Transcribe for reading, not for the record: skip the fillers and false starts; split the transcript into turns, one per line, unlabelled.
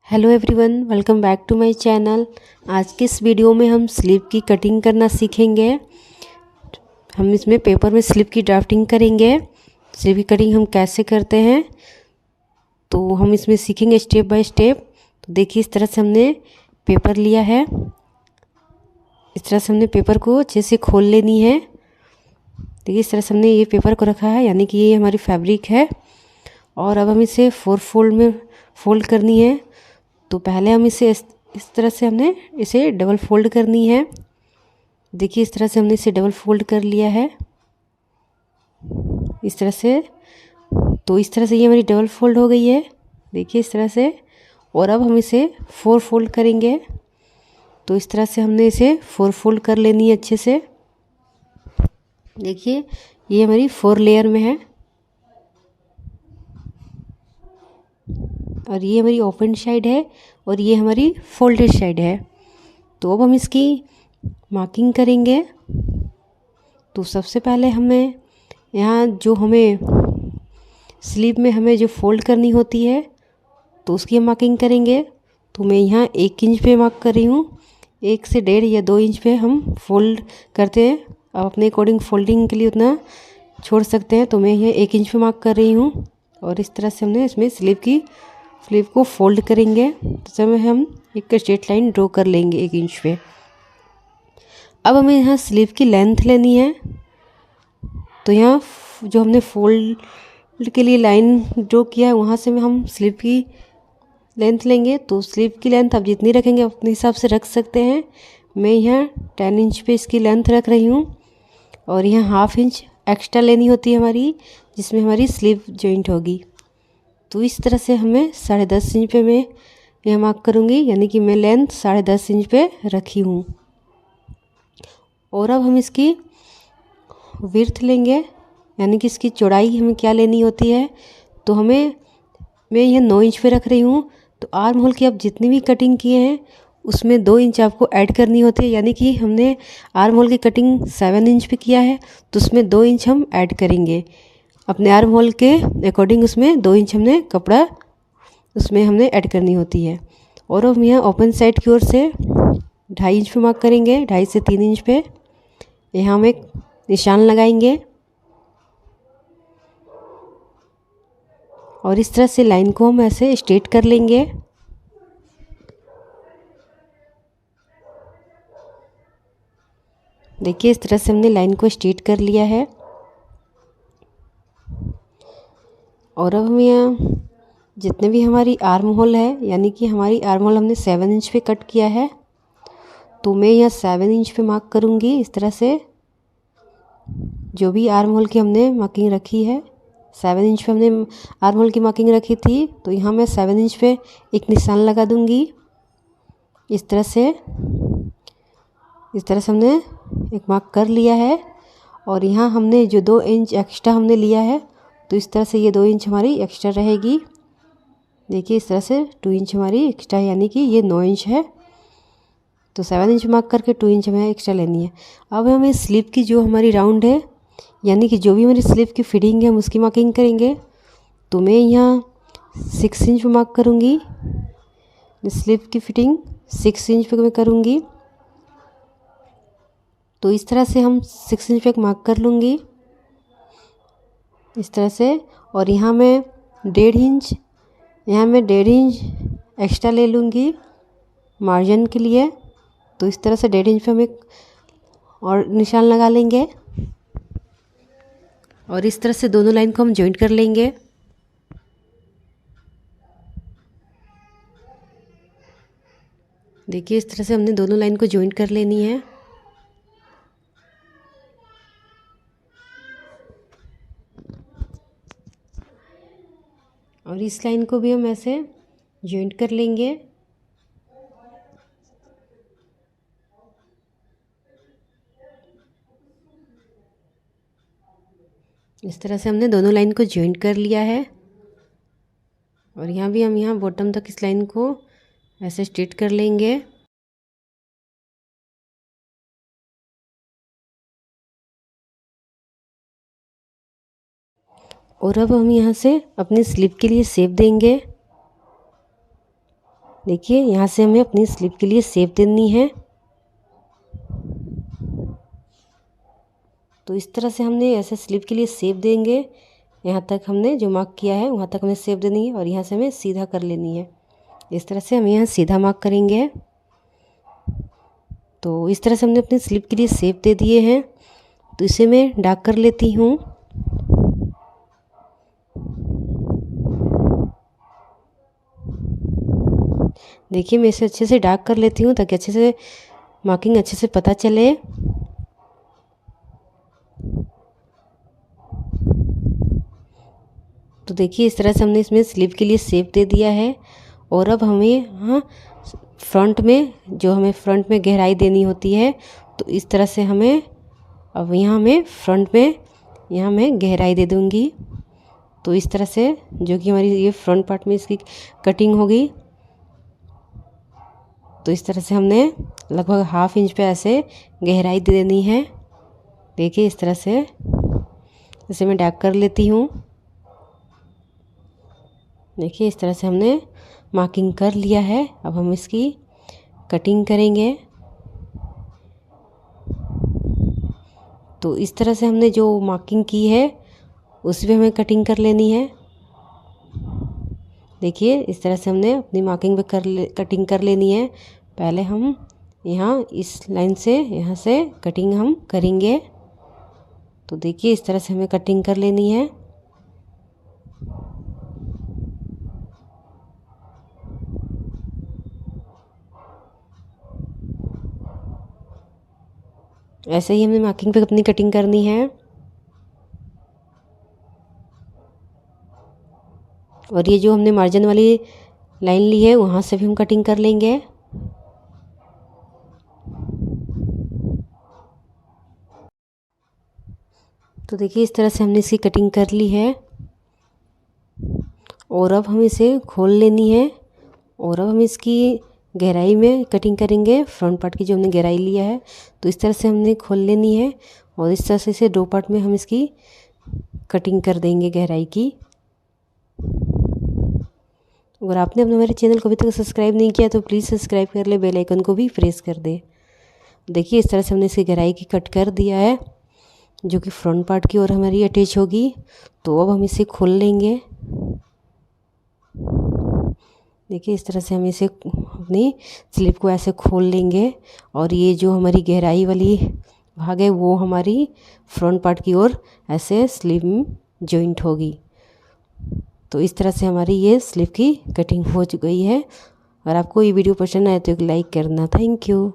Hello everyone, welcome back to my channel. आज के इस वीडियो में हम स्लीव की कटिंग करना सीखेंगे। हम इसमें पेपर में स्लीव की ड्राफ्टिंग करेंगे। स्लीव की कटिंग हम कैसे करते हैं तो हम इसमें सीखेंगे स्टेप बाय स्टेप। तो देखिए, इस तरह से हमने पेपर लिया है। इस तरह से हमने पेपर को अच्छे से खोल लेनी है। देखिए, इस तरह से हमने ये पेपर को रखा है, यानी कि ये हमारी फैब्रिक है। और अब हम इसे 4 फोल्ड में फोल्ड करनी है। तो पहले हम इसे इस तरह से हमने इसे डबल फोल्ड करनी है। देखिए, इस तरह से हमने इसे डबल फोल्ड कर लिया है, इस तरह से। तो इस तरह से ये हमारी डबल फोल्ड हो गई है, देखिए इस तरह से। और अब हम इसे 4 फोल्ड करेंगे। तो इस तरह से हमने इसे 4 फोल्ड कर लेनी है अच्छे से। देखिए, ये हमारी 4 लेयर में है और ये हमारी ओपन साइड है और ये हमारी फोल्डेड साइड है। तो अब हम इसकी मार्किंग करेंगे। तो सबसे पहले हमें यहाँ जो हमें स्लीव में हमें जो फोल्ड करनी होती है तो उसकी हम मार्किंग करेंगे। तो मैं यहाँ 1 इंच पे मार्क कर रही हूँ। 1 से 1.5 या 2 इंच पे हम फोल्ड करते हैं। आप अपने अकॉर्डिंग फोल्डिंग के लिए उतना छोड़ सकते हैं। तो मैं यहाँ 1 इंच पे मार्क कर रही हूँ और इस तरह से हमने इसमें स्लीव को फोल्ड करेंगे। तो समय हम एक स्ट्रेट लाइन ड्रॉ कर लेंगे 1 इंच पे। अब हमें यहाँ स्लीव की लेंथ लेनी है। तो यहाँ जो हमने फोल्ड के लिए लाइन ड्रॉ किया है वहाँ से हम स्लीव की लेंथ लेंगे। तो स्लीव की लेंथ आप जितनी रखेंगे अपने हिसाब से रख सकते हैं। मैं यहाँ 10 इंच पे इसकी लेंथ रख रही हूँ और यहाँ 1/2 इंच एक्स्ट्रा लेनी होती है हमारी, जिसमें हमारी स्लीव जॉइंट होगी। तो इस तरह से हमें 10.5 इंच पे मैं यह मार्क करूँगी, यानी कि मैं लेंथ 10.5 इंच पे रखी हूँ। और अब हम इसकी विड्थ लेंगे, यानी कि इसकी चौड़ाई हमें क्या लेनी होती है। तो मैं यह 9 इंच पे रख रही हूँ। तो आर्म होल की आप जितनी भी कटिंग किए हैं उसमें 2 इंच आपको ऐड करनी होती है, यानी कि हमने आर्म होल की कटिंग 7 इंच पे किया है तो उसमें 2 इंच हम ऐड करेंगे अपने आर्म होल के अकॉर्डिंग। उसमें 2 इंच हमने कपड़ा उसमें हमने ऐड करनी होती है। और हम यहाँ ओपन साइड की ओर से 2.5 इंच पे मार्क करेंगे, 2.5 से 3 इंच पे। यहाँ हम एक निशान लगाएंगे और इस तरह से लाइन को हम ऐसे स्ट्रेट कर लेंगे। देखिए, इस तरह से हमने लाइन को स्ट्रेट कर लिया है। और अब हम यहाँ जितने भी हमारी आर्म होल है, यानी कि हमारी आर्म होल हमने 7 इंच पे कट किया है, तो मैं यहाँ 7 इंच पे मार्क करूँगी। इस तरह से जो भी आर्म होल की हमने मार्किंग रखी है, 7 इंच पे हमने आर्म होल की मार्किंग रखी थी, तो यहाँ मैं 7 इंच पे एक निशान लगा दूँगी। इस तरह से हमने एक मार्क कर लिया है। और यहाँ हमने जो 2 इंच एक्स्ट्रा हमने लिया है, तो इस तरह से ये 2 इंच हमारी एक्स्ट्रा रहेगी। देखिए, इस तरह से 2 इंच हमारी एक्स्ट्रा है, यानी कि ये 9 इंच है। तो 7 इंच मार्क करके 2 इंच हमें एक्स्ट्रा लेनी है। अब हमें स्लीव की जो हमारी राउंड है, यानी कि जो भी हमारी स्लीव की फिटिंग है हम उसकी मार्किंग करेंगे। तो मैं यहाँ 6 इंच पे मार्क करूँगी। स्लीव की फिटिंग 6 इंच पे मैं करूँगी। तो इस तरह से हम 6 इंच पे एक मार्क कर लूँगी, इस तरह से। और यहाँ मैं 1.5 इंच एक्स्ट्रा ले लूँगी मार्जिन के लिए। तो इस तरह से 1.5 इंच पे हम एक और निशान लगा लेंगे और इस तरह से दोनों लाइन को हम जॉइंट कर लेंगे। देखिए, इस तरह से हमने दोनों लाइन को जॉइंट कर लेनी है। और इस लाइन को भी हम ऐसे जॉइंट कर लेंगे। इस तरह से हमने दोनों लाइन को जॉइंट कर लिया है। और यहाँ भी हम यहाँ बॉटम तक इस लाइन को ऐसे स्ट्रेट कर लेंगे। और अब हम यहाँ से अपनी स्लीव के लिए शेप देंगे। देखिए यहाँ से हमें अपनी स्लीव के लिए शेप देनी है। तो इस तरह से हमने ऐसे स्लीव के लिए शेप देंगे। यहाँ तक हमने जो मार्क किया है वहाँ तक हमें शेप देनी है और यहाँ से हमें सीधा कर लेनी है। इस तरह से हम यहाँ सीधा मार्क करेंगे। तो इस तरह से हमने अपनी स्लीव के लिए शेप दे दिए हैं। तो इसे मैं डार्क कर लेती हूँ। देखिए मैं इसे अच्छे से डार्क कर लेती हूँ ताकि अच्छे से मार्किंग अच्छे से पता चले। तो देखिए इस तरह से हमने इसमें स्लीव के लिए शेप दे दिया है। और अब हमें यहाँ फ्रंट में गहराई देनी होती है। तो इस तरह से हमें अब यहाँ मैं फ्रंट में यहाँ मैं गहराई दे दूँगी। तो इस तरह से जो कि हमारी ये फ्रंट पार्ट में इसकी कटिंग होगी। तो इस तरह से हमने लगभग 1/2 इंच पे ऐसे गहराई दे देनी है। देखिए इस तरह से इसे मैं डार्क कर लेती हूँ। देखिए इस तरह से हमने मार्किंग कर लिया है। अब हम इसकी कटिंग करेंगे। तो इस तरह से हमने जो मार्किंग की है उस पे हमें कटिंग कर लेनी है। देखिए इस तरह से हमने अपनी मार्किंग पे कटिंग कर लेनी है। पहले हम यहाँ इस लाइन से यहाँ से कटिंग हम करेंगे। तो देखिए इस तरह से हमें कटिंग कर लेनी है। ऐसे ही हमने मार्किंग पे अपनी कटिंग करनी है। और ये जो हमने मार्जिन वाली लाइन ली है वहाँ से भी हम कटिंग कर लेंगे। तो देखिए इस तरह से हमने इसकी कटिंग कर ली है। और अब हम इसे खोल लेनी है। और अब हम इसकी गहराई में कटिंग करेंगे। फ्रंट पार्ट की जो हमने गहराई लिया है तो इस तरह से हमने खोल लेनी है। और इस तरह से इसे 2 पार्ट में हम इसकी कटिंग कर देंगे गहराई की। अगर आपने अपने हमारे चैनल को अभी तक सब्सक्राइब नहीं किया तो प्लीज़ सब्सक्राइब कर ले, बेल आइकन को भी प्रेस कर दे। देखिए इस तरह से हमने इसकी गहराई की कट कर दिया है जो कि फ्रंट पार्ट की ओर हमारी अटैच होगी। तो अब हम इसे खोल लेंगे। देखिए इस तरह से हम इसे अपनी स्लीव को ऐसे खोल लेंगे। और ये जो हमारी गहराई वाली भाग है वो हमारी फ्रंट पार्ट की ओर ऐसे स्लीव में जॉइंट होगी। तो इस तरह से हमारी ये स्लीव की कटिंग हो गई है। और आपको ये वीडियो पसंद आए तो एक लाइक करना। Thank you.